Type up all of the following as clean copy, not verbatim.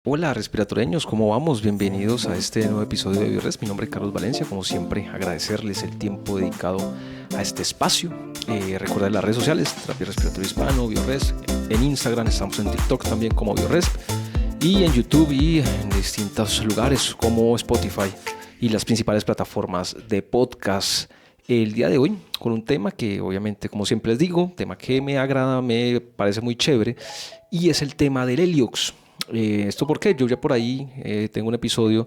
Hola respiratoreños, ¿cómo vamos? Bienvenidos a este nuevo episodio de BioRes. Mi nombre es Carlos Valencia, como siempre agradecerles el tiempo dedicado a este espacio. Recordar las redes sociales, Terapia Respiratoria Hispano, BioRes. En Instagram estamos en TikTok también como BioRes. Y en YouTube y en distintos lugares como Spotify y las principales plataformas de podcast. El día de hoy con un tema que obviamente, como siempre les digo, tema que me agrada, me parece muy chévere, y es el tema del Heliox. ¿Esto por qué? Yo ya por ahí tengo un episodio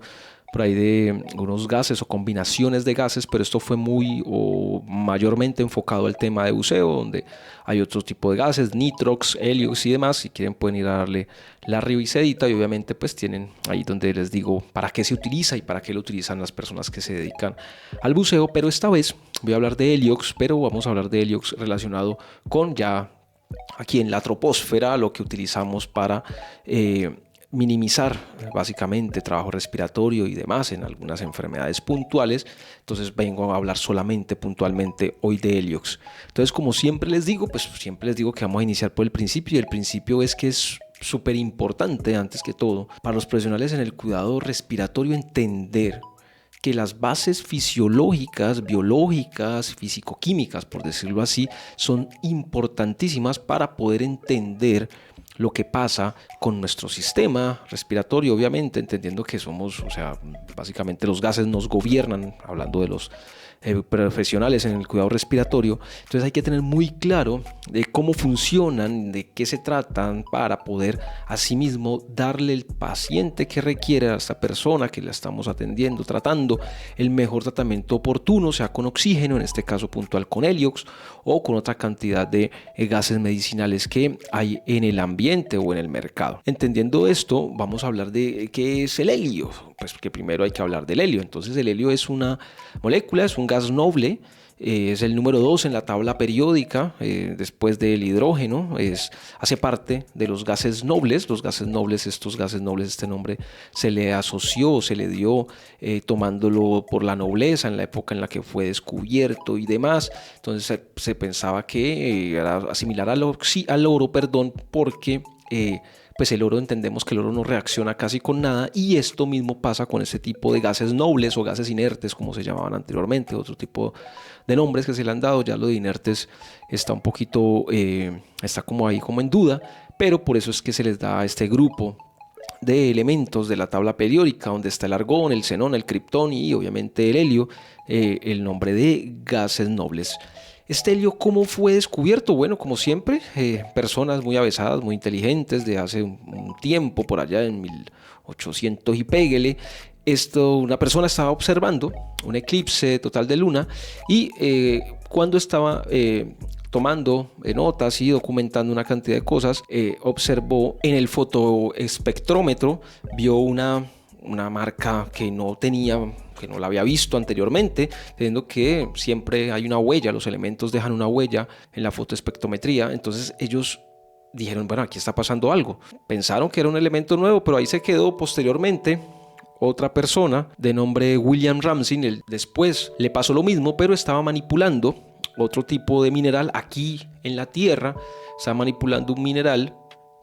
por ahí de unos gases o combinaciones de gases, pero esto fue muy o mayormente enfocado al tema de buceo, donde hay otro tipo de gases, nitrox, heliox y demás. Si quieren pueden ir a darle la revisadita y obviamente pues tienen ahí donde les digo para qué se utiliza y para qué lo utilizan las personas que se dedican al buceo. Pero esta vez voy a hablar de heliox, pero vamos a hablar de heliox relacionado con ya aquí en la troposfera, lo que utilizamos para minimizar básicamente trabajo respiratorio y demás en algunas enfermedades puntuales. Entonces vengo a hablar solamente puntualmente hoy de Heliox. Entonces, como siempre les digo, pues siempre les digo que vamos a iniciar por el principio, y el principio es que es súper importante, antes que todo, para los profesionales en el cuidado respiratorio, entender que las bases fisiológicas, biológicas, físico-químicas, por decirlo así, son importantísimas para poder entender lo que pasa con nuestro sistema respiratorio, obviamente, entendiendo que somos, o sea, básicamente los gases nos gobiernan, hablando de los profesionales en el cuidado respiratorio. Entonces hay que tener muy claro de cómo funcionan, de qué se tratan, para poder asimismo darle al paciente que requiere, a esta persona que la estamos atendiendo, tratando, el mejor tratamiento oportuno, sea con oxígeno, en este caso puntual con Heliox, o con otra cantidad de gases medicinales que hay en el ambiente o en el mercado. Entendiendo esto, vamos a hablar de qué es el helio. Pues que primero hay que hablar del helio. Entonces el helio es una molécula, es un gas noble, es el número 2 en la tabla periódica, después del hidrógeno. Hace parte de los gases nobles. Los gases nobles, este nombre se le asoció, se le dio tomándolo por la nobleza en la época en la que fue descubierto y demás. Entonces se pensaba que era similar al oro, porque pues el oro, entendemos que el oro no reacciona casi con nada, y esto mismo pasa con este tipo de gases nobles o gases inertes, como se llamaban anteriormente, otro tipo de nombres que se le han dado. Ya lo de inertes está un poquito, está como ahí como en duda, pero por eso es que se les da a este grupo de elementos de la tabla periódica, donde está el argón, el xenón, el criptón y obviamente el helio, el nombre de gases nobles. Este helio, ¿cómo fue descubierto? Bueno, como siempre, personas muy avesadas, muy inteligentes, de hace un tiempo, por allá en 1800 y péguele, una persona estaba observando un eclipse total de luna, y cuando estaba tomando notas y documentando una cantidad de cosas, observó en el fotoespectrómetro, vio una marca que no la había visto anteriormente, teniendo que siempre hay una huella, los elementos dejan una huella en la fotoespectrometría. Entonces ellos dijeron, bueno, aquí está pasando algo. Pensaron que era un elemento nuevo, pero ahí se quedó. Posteriormente, otra persona de nombre William Ramsay, después le pasó lo mismo, pero estaba manipulando otro tipo de mineral aquí en la Tierra. Está manipulando un mineral,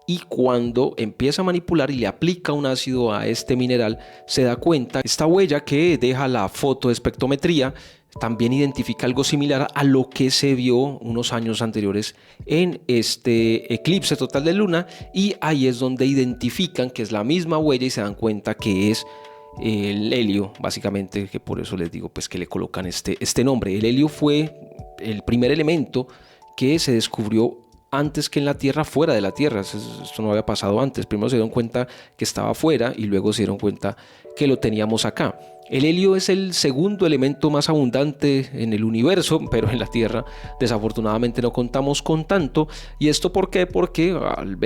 y cuando empieza a manipular y le aplica un ácido a este mineral, se da cuenta, esta huella que deja la fotoespectrometría también identifica algo similar a lo que se vio unos años anteriores en este eclipse total de luna, y ahí es donde identifican que es la misma huella y se dan cuenta que es el helio, básicamente, que por eso les digo pues que le colocan este nombre. El helio fue el primer elemento que se descubrió antes que en la Tierra, fuera de la Tierra. Esto no había pasado antes. Primero se dieron cuenta que estaba fuera, y luego se dieron cuenta que lo teníamos acá. El helio es el segundo elemento más abundante en el universo, pero en la Tierra desafortunadamente no contamos con tanto. ¿Y esto por qué? Porque al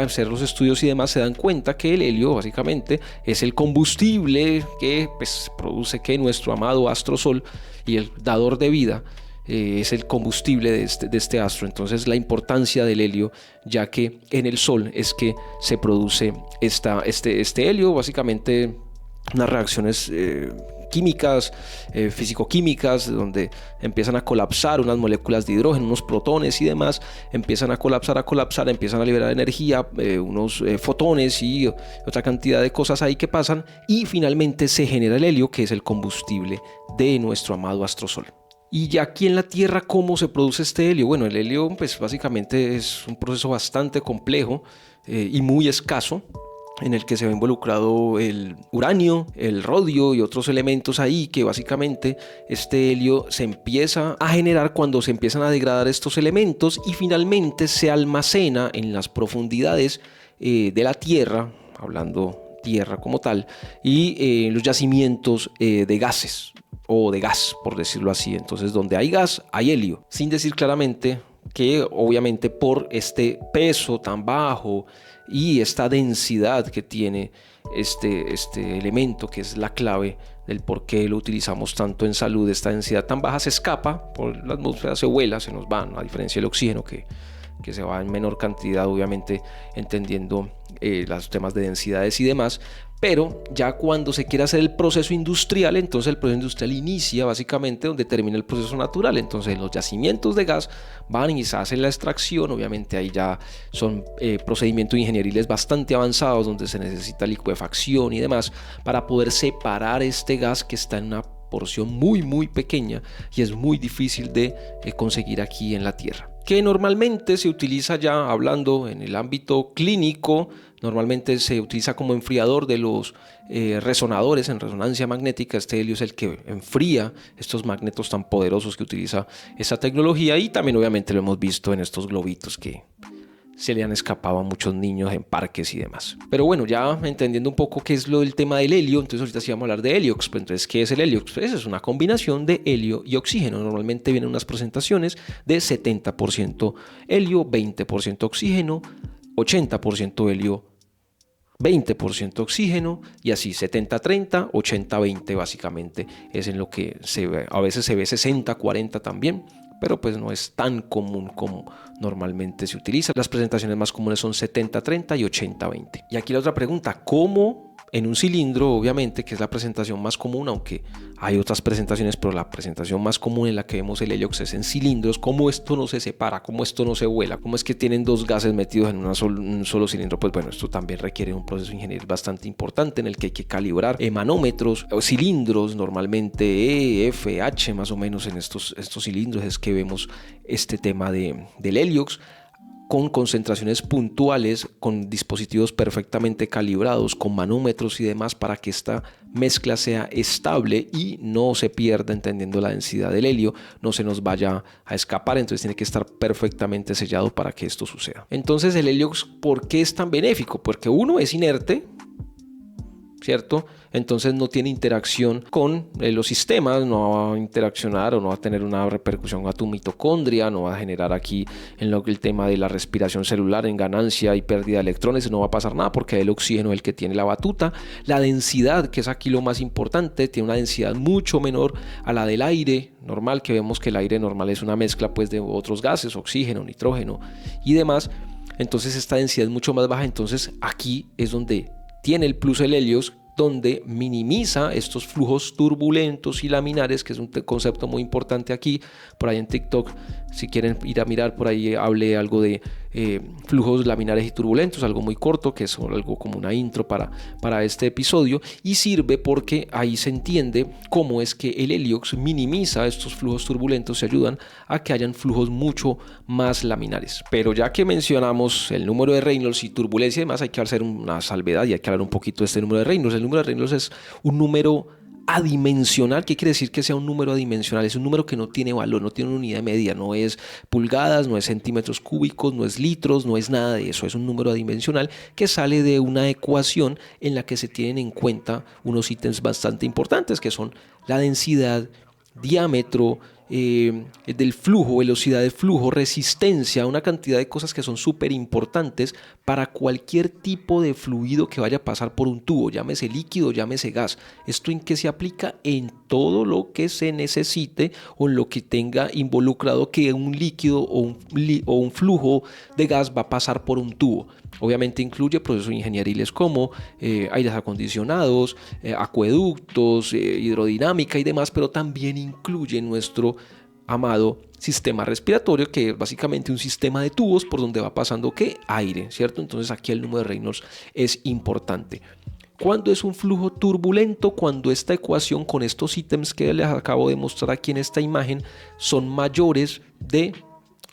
hacer los estudios y demás, se dan cuenta que el helio básicamente es el combustible que pues produce que nuestro amado astro Sol, y el dador de vida, es el combustible de este astro. Entonces la importancia del helio, ya que en el Sol es que se produce este helio, básicamente unas reacciones químicas, físico-químicas, donde empiezan a colapsar unas moléculas de hidrógeno, unos protones y demás, empiezan a colapsar, empiezan a liberar energía, unos fotones y otra cantidad de cosas ahí que pasan, y finalmente se genera el helio, que es el combustible de nuestro amado astrosol. Y ya aquí en la Tierra, ¿cómo se produce este helio? Bueno, el helio pues básicamente es un proceso bastante complejo y muy escaso, en el que se ve involucrado el uranio, el rodio y otros elementos ahí, que básicamente este helio se empieza a generar cuando se empiezan a degradar estos elementos y finalmente se almacena en las profundidades de la Tierra, hablando Tierra como tal, y los yacimientos de gases o de gas, por decirlo así. Entonces, donde hay gas, hay helio, sin decir claramente que obviamente por este peso tan bajo y esta densidad que tiene este elemento, que es la clave del por qué lo utilizamos tanto en salud, esta densidad tan baja se escapa por la atmósfera, se vuela, se nos va, ¿no? A diferencia del oxígeno que se va en menor cantidad, obviamente entendiendo los temas de densidades y demás. Pero ya cuando se quiere hacer el proceso industrial, entonces el proceso industrial inicia básicamente donde termina el proceso natural. Entonces los yacimientos de gas van y se hacen la extracción. Obviamente ahí ya son procedimientos ingenieriles bastante avanzados, donde se necesita licuefacción y demás para poder separar este gas que está en una porción muy pequeña y es muy difícil de conseguir aquí en la Tierra, que normalmente se utiliza, ya hablando en el ámbito clínico, normalmente se utiliza como enfriador de los resonadores en resonancia magnética. Este helio es el que enfría estos magnetos tan poderosos que utiliza esa tecnología, y también obviamente lo hemos visto en estos globitos que se le han escapado a muchos niños en parques y demás. Pero bueno, ya entendiendo un poco qué es lo del tema del helio, entonces ahorita sí vamos a hablar de heliox. Entonces, ¿qué es el heliox? Pues es una combinación de helio y oxígeno. Normalmente vienen unas presentaciones de 70% helio, 20% oxígeno, 80% helio, 20% oxígeno, y así 70-30, 80-20 básicamente es en lo que se ve. A veces se ve 60-40 también, pero pues no es tan común como normalmente se utiliza. Las presentaciones más comunes son 70-30 y 80-20. Y aquí la otra pregunta: ¿cómo en un cilindro? Obviamente, que es la presentación más común, aunque hay otras presentaciones, pero la presentación más común en la que vemos el heliox es en cilindros. ¿Cómo esto no se separa? ¿Cómo esto no se vuela? ¿Cómo es que tienen dos gases metidos en un solo cilindro? Pues bueno, esto también requiere un proceso ingenieril bastante importante, en el que hay que calibrar manómetros o cilindros, normalmente E, F, H más o menos. En estos cilindros es que vemos este tema del heliox, con concentraciones puntuales, con dispositivos perfectamente calibrados, con manómetros y demás, para que esta mezcla sea estable y no se pierda, entendiendo la densidad del helio, no se nos vaya a escapar. Entonces tiene que estar perfectamente sellado para que esto suceda. Entonces el heliox, ¿por qué es tan benéfico? Porque uno, es inerte, ¿cierto? Entonces no tiene interacción con los sistemas, no va a interaccionar o no va a tener una repercusión a tu mitocondria, no va a generar aquí en lo que el tema de la respiración celular, en ganancia y pérdida de electrones, no va a pasar nada, porque el oxígeno es el que tiene la batuta. La densidad, que es aquí lo más importante, tiene una densidad mucho menor a la del aire normal, que vemos que el aire normal es una mezcla pues de otros gases, oxígeno, nitrógeno y demás. Entonces esta densidad es mucho más baja. Entonces aquí es donde tiene el plus el heliox, donde minimiza estos flujos turbulentos y laminares, que es un concepto muy importante aquí. Por ahí en TikTok, si quieren ir a mirar, por ahí hablé algo de flujos laminares y turbulentos, algo muy corto, que es algo como una intro para este episodio, y sirve porque ahí se entiende cómo es que el heliox minimiza estos flujos turbulentos y ayudan a que hayan flujos mucho más laminares. Pero ya que mencionamos el número de Reynolds y turbulencia y demás, hay que hacer una salvedad y hay que hablar un poquito de este número de Reynolds. El número de Reynolds es un número adimensional. ¿Qué quiere decir que sea un número adimensional? Es un número que no tiene valor, no tiene una unidad de medida, no es pulgadas, no es centímetros cúbicos, no es litros, no es nada de eso. Es un número adimensional que sale de una ecuación en la que se tienen en cuenta unos ítems bastante importantes, que son la densidad, diámetro del flujo, velocidad de flujo, resistencia, una cantidad de cosas que son súper importantes para cualquier tipo de fluido que vaya a pasar por un tubo, llámese líquido, llámese gas. ¿Esto en qué se aplica? En todo lo que se necesite o en lo que tenga involucrado que un líquido o un flujo de gas va a pasar por un tubo. Obviamente incluye procesos ingenieriles como aires acondicionados, acueductos, hidrodinámica y demás, pero también incluye nuestro amado sistema respiratorio, que es básicamente un sistema de tubos por donde va pasando ¿qué? Aire, ¿cierto? Entonces aquí el número de Reynolds es importante. ¿Cuándo es un flujo turbulento? Cuando esta ecuación con estos ítems que les acabo de mostrar aquí en esta imagen son mayores de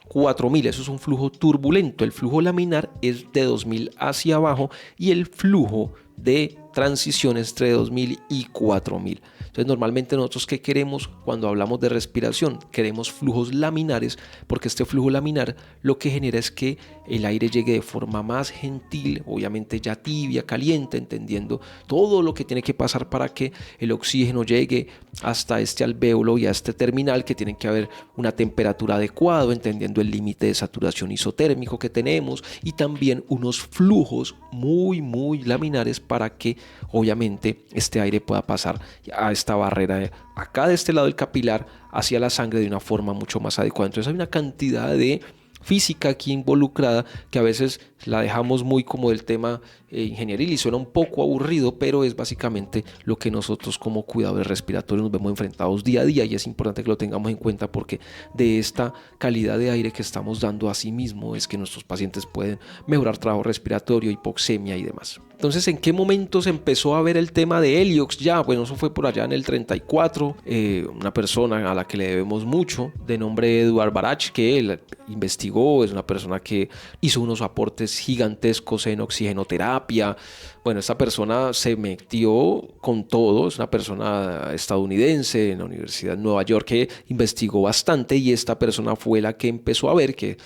4000, eso es un flujo turbulento. El flujo laminar es de 2000 hacia abajo y el flujo de transición es entre 2000 y 4000. Entonces normalmente nosotros ¿qué queremos cuando hablamos de respiración? Queremos flujos laminares, porque este flujo laminar lo que genera es que el aire llegue de forma más gentil, obviamente ya tibia, caliente, entendiendo todo lo que tiene que pasar para que el oxígeno llegue hasta este alvéolo y a este terminal, que tiene que haber una temperatura adecuada, entendiendo el límite de saturación isotérmico que tenemos, y también unos flujos muy laminares para que obviamente este aire pueda pasar a esta barrera acá de este lado del capilar hacia la sangre de una forma mucho más adecuada. Entonces hay una cantidad de física aquí involucrada que a veces la dejamos muy como del tema ingenieril y suena un poco aburrido, pero es básicamente lo que nosotros como cuidadores respiratorios nos vemos enfrentados día a día, y es importante que lo tengamos en cuenta, porque de esta calidad de aire que estamos dando a sí mismo es que nuestros pacientes pueden mejorar trabajo respiratorio, hipoxemia y demás. Entonces, ¿en qué momento se empezó a ver el tema de Heliox? Ya, bueno, eso fue por allá en el 34, una persona a la que le debemos mucho, de nombre Eduard Barach, que él investigó, es una persona que hizo unos aportes gigantescos en oxigenoterapia. Bueno, esta persona se metió con todo, es una persona estadounidense en la Universidad de Nueva York que investigó bastante, y esta persona fue la que empezó a ver que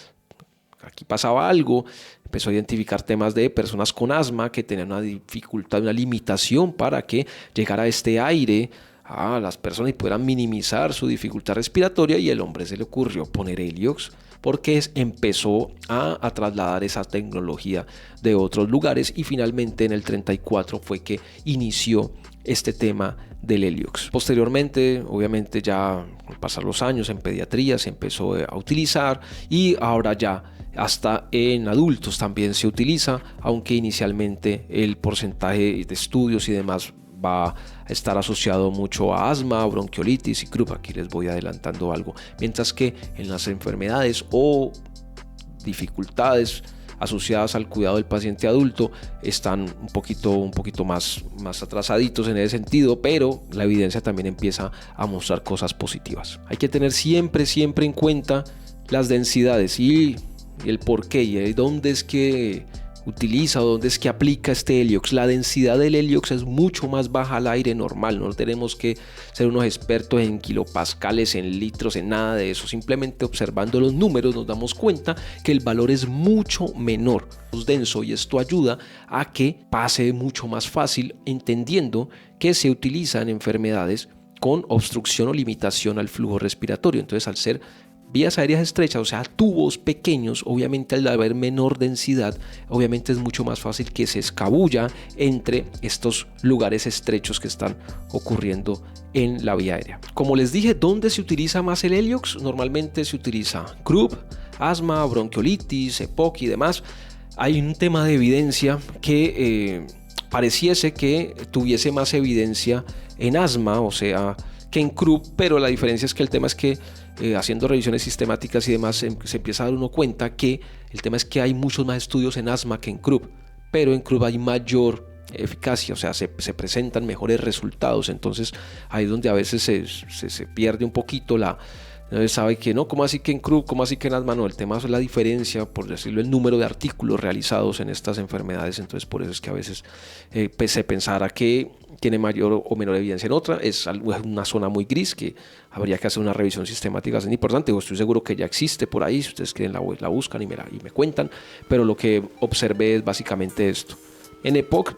aquí pasaba algo. Empezó a identificar temas de personas con asma que tenían una dificultad, una limitación para que llegara este aire a las personas y pudieran minimizar su dificultad respiratoria, y el hombre se le ocurrió poner Heliox porque empezó a trasladar esa tecnología de otros lugares, y finalmente en el 34 fue que inició este tema del Heliox. Posteriormente, obviamente ya al pasar los años en pediatría se empezó a utilizar, y ahora ya hasta en adultos también se utiliza, aunque inicialmente el porcentaje de estudios y demás va a estar asociado mucho a asma, bronquiolitis y croup. Aquí les voy adelantando algo, mientras que en las enfermedades o dificultades asociadas al cuidado del paciente adulto están un poquito más atrasaditos en ese sentido, pero la evidencia también empieza a mostrar cosas positivas. Hay que tener siempre en cuenta las densidades y el por qué y dónde es que utiliza o dónde es que aplica este Heliox. La densidad del Heliox es mucho más baja al aire normal, no tenemos que ser unos expertos en kilopascales, en litros, en nada de eso. Simplemente observando los números nos damos cuenta que el valor es mucho menor, es denso, y esto ayuda a que pase mucho más fácil, entendiendo que se utiliza en enfermedades con obstrucción o limitación al flujo respiratorio. Entonces, al ser vías aéreas estrechas, o sea, tubos pequeños, obviamente al haber menor densidad, obviamente es mucho más fácil que se escabulla entre estos lugares estrechos que están ocurriendo en la vía aérea. Como les dije, ¿dónde se utiliza más el Heliox? Normalmente se utiliza croup, asma, bronquiolitis, EPOC y demás. Hay un tema de evidencia que pareciese que tuviese más evidencia en asma, o sea, que en croup, pero la diferencia es que el tema es que haciendo revisiones sistemáticas y demás se empieza a dar uno cuenta que el tema es que hay muchos más estudios en asma que en croup, pero en croup hay mayor eficacia, o sea, se presentan mejores resultados. Entonces ahí es donde a veces se pierde un poquito sabe que no, ¿cómo así que en croup? ¿Cómo así que en asma? No, el tema es la diferencia, por decirlo, el número de artículos realizados en estas enfermedades. Entonces por eso es que a veces se pensara que tiene mayor o menor evidencia en otra. Es una zona muy gris que habría que hacer una revisión sistemática. Es importante, estoy seguro que ya existe por ahí, si ustedes quieren la buscan y me cuentan, pero lo que observé es básicamente esto. En EPOC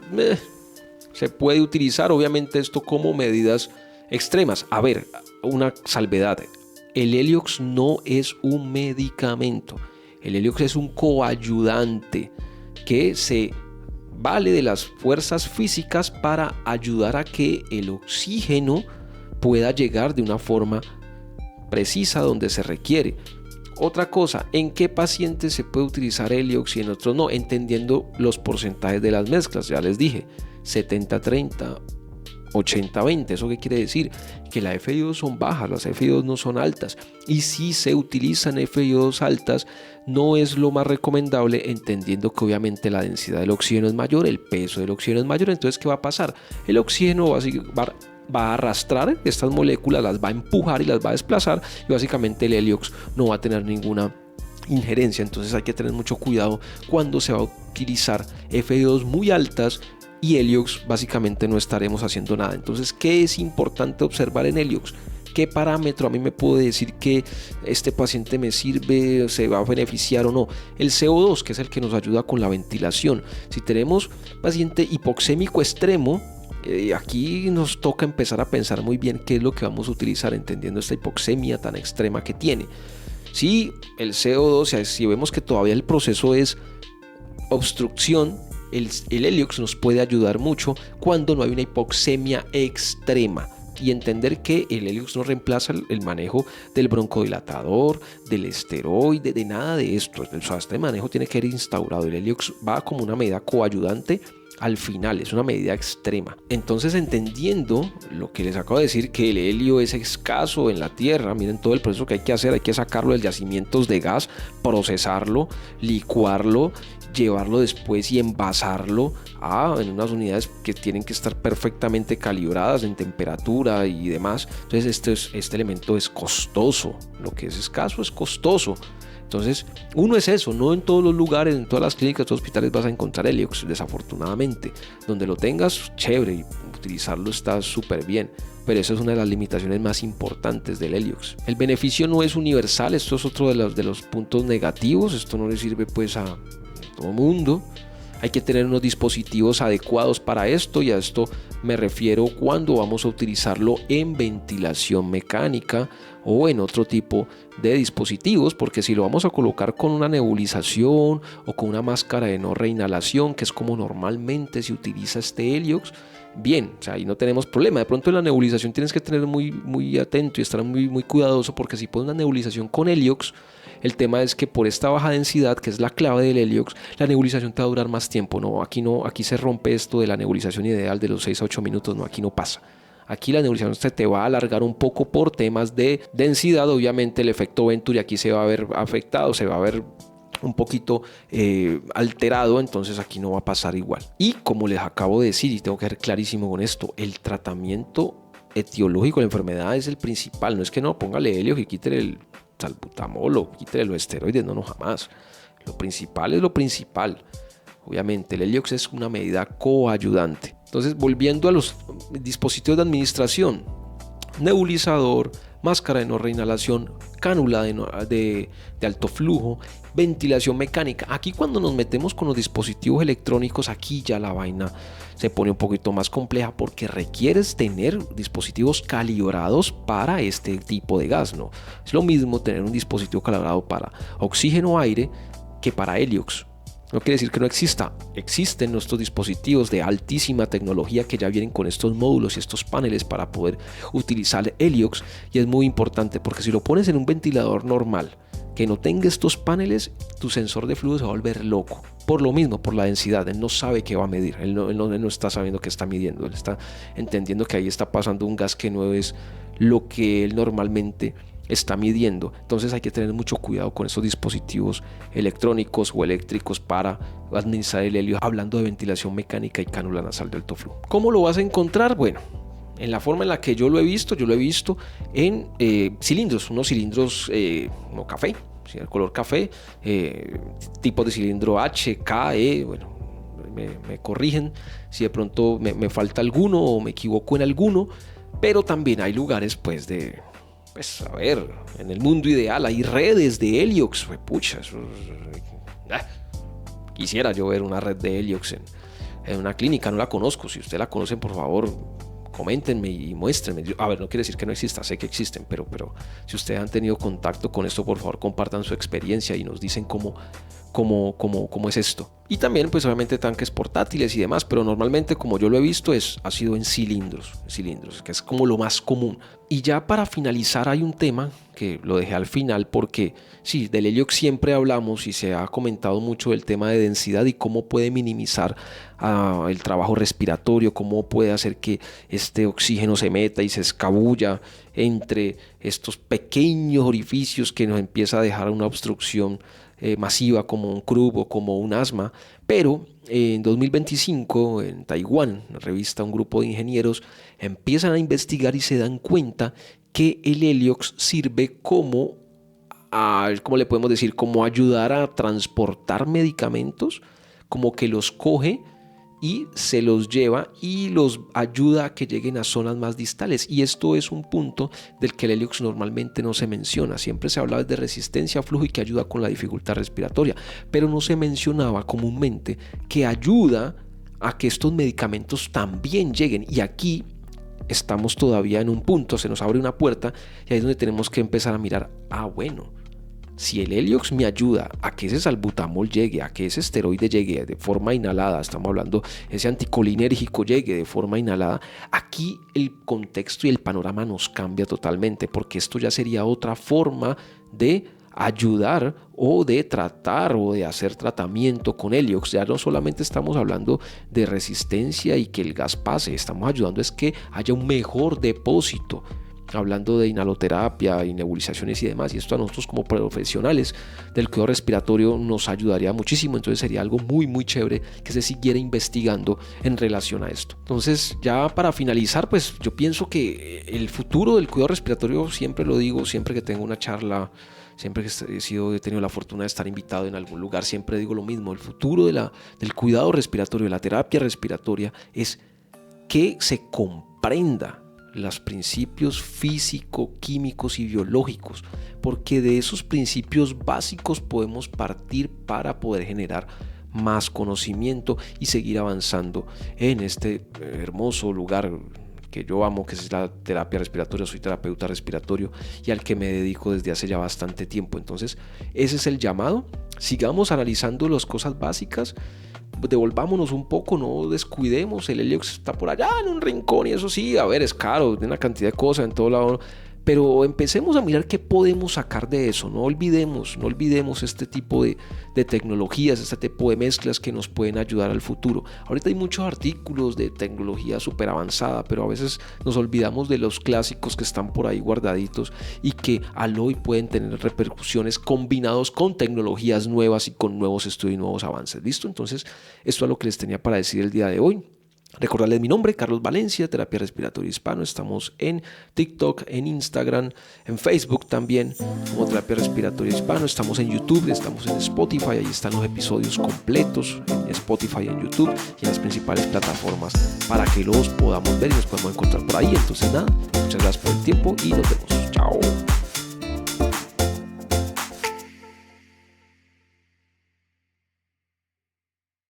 se puede utilizar obviamente esto como medidas extremas. A ver, una salvedad: el Heliox no es un medicamento, el Heliox es un coayudante que se vale de las fuerzas físicas para ayudar a que el oxígeno pueda llegar de una forma precisa donde se requiere. Otra cosa, ¿en qué pacientes se puede utilizar Heliox y en otros no? Entendiendo los porcentajes de las mezclas, ya les dije, 70-30, 80-20, ¿eso qué quiere decir? Que las FiO2 son bajas, las FiO2 no son altas, y si se utilizan FiO2 altas no es lo más recomendable, entendiendo que obviamente la densidad del oxígeno es mayor, el peso del oxígeno es mayor. Entonces, ¿qué va a pasar? El oxígeno va a arrastrar estas moléculas, las va a empujar y las va a desplazar, y básicamente el Heliox no va a tener ninguna injerencia. Entonces hay que tener mucho cuidado cuando se va a utilizar FiO2 muy altas, y Heliox básicamente no estaremos haciendo nada. Entonces, ¿qué es importante observar en Heliox? ¿Qué parámetro a mí me puede decir que este paciente me sirve, se va a beneficiar o no? El CO2, que es el que nos ayuda con la ventilación. Si tenemos paciente hipoxémico extremo, aquí nos toca empezar a pensar muy bien qué es lo que vamos a utilizar, entendiendo esta hipoxemia tan extrema que tiene. Si el CO2, si vemos que todavía el proceso es obstrucción, el Heliox nos puede ayudar mucho cuando no hay una hipoxemia extrema, y entender que el Heliox no reemplaza el manejo del broncodilatador, del esteroide, de nada de esto. O sea, este manejo tiene que ser instaurado. El Heliox va como una medida coayudante al final, es una medida extrema. Entonces, entendiendo lo que les acabo de decir, que el helio es escaso en la Tierra, miren todo el proceso que hay que hacer, hay que sacarlo de yacimientos de gas, procesarlo, licuarlo, llevarlo después y envasarlo en unas unidades que tienen que estar perfectamente calibradas en temperatura y demás. Entonces este elemento es costoso, lo que es escaso es costoso. Entonces, uno es eso, no en todos los lugares, en todas las clínicas, en todos los hospitales vas a encontrar Heliox, desafortunadamente. Donde lo tengas, chévere, y utilizarlo está súper bien, pero esa es una de las limitaciones más importantes del Heliox. El beneficio no es universal, esto es otro de los puntos negativos, esto no le sirve pues a todo mundo. Hay que tener unos dispositivos adecuados para esto, y a esto me refiero cuando vamos a utilizarlo en ventilación mecánica o en otro tipo de dispositivos, porque si lo vamos a colocar con una nebulización o con una máscara de no reinhalación, que es como normalmente se utiliza este Heliox, bien, o sea, ahí no tenemos problema. De pronto en la nebulización tienes que tener muy atento y estar muy cuidadoso, porque si pones una nebulización con Heliox, el tema es que por esta baja densidad, que es la clave del Heliox, la nebulización te va a durar más tiempo. Aquí se rompe esto de la nebulización ideal de los 6 a 8 minutos, aquí no pasa. Aquí la nebulización se te va a alargar un poco por temas de densidad. Obviamente el efecto Venturi aquí se va a ver afectado, se va a ver un poquito alterado, entonces aquí no va a pasar igual. Y como les acabo de decir, y tengo que ser clarísimo con esto, el tratamiento etiológico de la enfermedad es el principal. No es que no, póngale Heliox y quítele el salbutamol o quítele los esteroides, no, jamás. Lo principal es lo principal. Obviamente el Heliox es una medida coayudante. Entonces, volviendo a los dispositivos de administración: nebulizador, máscara de no reinhalación, cánula de alto flujo, ventilación mecánica. Aquí cuando nos metemos con los dispositivos electrónicos, aquí ya la vaina se pone un poquito más compleja, porque requieres tener dispositivos calibrados para este tipo de gas, ¿no? Es lo mismo tener un dispositivo calibrado para oxígeno o aire que para Heliox. No quiere decir que no exista. Existen nuestros dispositivos de altísima tecnología que ya vienen con estos módulos y estos paneles para poder utilizar Heliox, y es muy importante, porque si lo pones en un ventilador normal que no tenga estos paneles, tu sensor de flujo se va a volver loco. Por lo mismo, por la densidad, él no sabe qué va a medir, él no está sabiendo qué está midiendo, él está entendiendo que ahí está pasando un gas que no es lo que él normalmente está midiendo. Entonces hay que tener mucho cuidado con estos dispositivos electrónicos o eléctricos para administrar el helio, hablando de ventilación mecánica y cánula nasal de alto flujo. ¿Cómo lo vas a encontrar? Bueno, en la forma en la que yo lo he visto en cilindros, unos cilindros como café, ¿sí? El color café, tipos de cilindro H, K, E, bueno, me corrigen si de pronto me falta alguno o me equivoco en alguno, pero también hay lugares pues a ver, en el mundo ideal hay redes de Heliox, pucha, quisiera yo ver una red de Heliox en una clínica, no la conozco. Si ustedes la conocen, por favor, coméntenme y muéstrenme. A ver, no quiere decir que no exista, sé que existen, pero si ustedes han tenido contacto con esto, por favor, compartan su experiencia y nos dicen cómo cómo es esto. Y también pues obviamente tanques portátiles y demás, pero normalmente como yo lo he visto ha sido en cilindros, que es como lo más común. Y ya para finalizar hay un tema que lo dejé al final porque sí, del Heliox siempre hablamos y se ha comentado mucho del tema de densidad y cómo puede minimizar el trabajo respiratorio, cómo puede hacer que este oxígeno se meta y se escabulla entre estos pequeños orificios que nos empieza a dejar una obstrucción masiva como un CRUB o como un asma. Pero en 2025 en Taiwán, una revista, un grupo de ingenieros empiezan a investigar y se dan cuenta que el Heliox sirve como, ¿cómo le podemos decir? Como ayudar a transportar medicamentos, como que los coge y se los lleva y los ayuda a que lleguen a zonas más distales. Y esto es un punto del que el Heliox normalmente no se menciona. Siempre se hablaba de resistencia a flujo y que ayuda con la dificultad respiratoria, pero no se mencionaba comúnmente que ayuda a que estos medicamentos también lleguen. Y aquí estamos todavía en un punto, se nos abre una puerta y ahí es donde tenemos que empezar a mirar, bueno, si el Heliox me ayuda a que ese salbutamol llegue, a que ese esteroide llegue de forma inhalada, estamos hablando, ese anticolinérgico llegue de forma inhalada, aquí el contexto y el panorama nos cambia totalmente, porque esto ya sería otra forma de ayudar o de tratar o de hacer tratamiento con Heliox. Ya no solamente estamos hablando de resistencia y que el gas pase, estamos ayudando es que haya un mejor depósito, hablando de inhaloterapia y nebulizaciones y demás, y esto a nosotros como profesionales del cuidado respiratorio nos ayudaría muchísimo. Entonces sería algo muy muy chévere que se siguiera investigando en relación a esto. Entonces ya para finalizar, pues yo pienso que el futuro del cuidado respiratorio, siempre lo digo, siempre que tengo una charla, siempre que he tenido la fortuna de estar invitado en algún lugar, siempre digo lo mismo: el futuro del cuidado respiratorio, de la terapia respiratoria, es que se comprenda los principios físico, químicos y biológicos, porque de esos principios básicos podemos partir para poder generar más conocimiento y seguir avanzando en este hermoso lugar que yo amo, que es la terapia respiratoria. Soy terapeuta respiratorio y al que me dedico desde hace ya bastante tiempo. Entonces ese es el llamado: sigamos analizando las cosas básicas, devolvámonos un poco, no descuidemos. El Heliox está por allá en un rincón y eso sí, a ver, es caro, tiene una cantidad de cosas en todo lado, pero empecemos a mirar qué podemos sacar de eso. No olvidemos este tipo de tecnologías, este tipo de mezclas que nos pueden ayudar al futuro. Ahorita hay muchos artículos de tecnología súper avanzada, pero a veces nos olvidamos de los clásicos que están por ahí guardaditos y que al hoy pueden tener repercusiones combinados con tecnologías nuevas y con nuevos estudios y nuevos avances. ¿Listo? Entonces, esto es lo que les tenía para decir el día de hoy. Recordarles mi nombre, Carlos Valencia, terapia respiratoria hispano. Estamos en TikTok, en Instagram, en Facebook también como terapia respiratoria hispano. Estamos en YouTube, estamos en Spotify. Ahí están los episodios completos en Spotify, en YouTube y en las principales plataformas para que los podamos ver y nos podemos encontrar por ahí. Entonces nada, muchas gracias por el tiempo y nos vemos. Chao.